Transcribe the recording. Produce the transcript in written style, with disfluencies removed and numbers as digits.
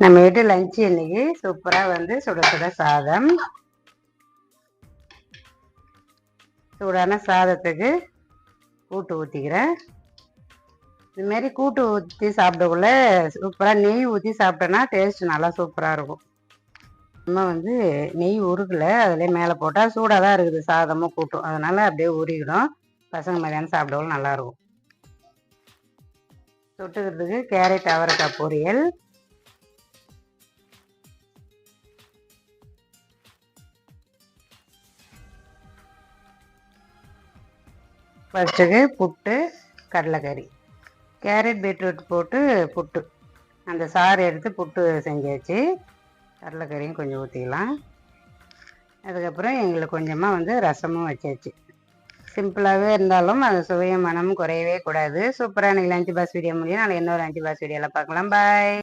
நம்ம வீட்டு லஞ்சு இன்னைக்கு சூப்பராக வந்து சுட சுட சாதம். சூடான சாதத்துக்கு கூட்டு ஊற்றிக்கிறேன். இதுமாரி கூட்டு ஊற்றி சாப்பிடக்குள்ள சூப்பராக நெய் ஊற்றி சாப்பிட்டோன்னா டேஸ்ட் நல்லா சூப்பராக இருக்கும். நம்ம வந்து நெய் உருகலை, அதிலே மேலே போட்டால் சூடாக தான் இருக்குது சாதமும் கூட்டும், அதனால் அப்படியே உருகிடும். பசங்க மதியானம் சாப்பிடவும் நல்லாயிருக்கும். தொட்டுக்கிறதுக்கு கேரட் அவரைக்காய் பொரியல், ஃபஸ்ட்டுக்கு புட்டு கடலைக்கறி, கேரட் பீட்ரூட் போட்டு புட்டு, அந்த சாறு எடுத்து புட்டு செஞ்சாச்சு. கடலைக்கறியும் கொஞ்சம் ஊற்றிக்கலாம். அதுக்கப்புறம் எங்களுக்கு கொஞ்சமாக வந்து ரசமும் வச்சாச்சு. சிம்பிளாகவே இருந்தாலும் அது சுவையும் மனமும் குறையவே கூடாது. சூப்பராக எனக்கு லஞ்ச் பாக்ஸ் வீடியோ முடியும். நாளைக்கு இன்னொரு லஞ்ச் பாக்ஸ் வீடியோவில் பார்க்கலாம். பாய்.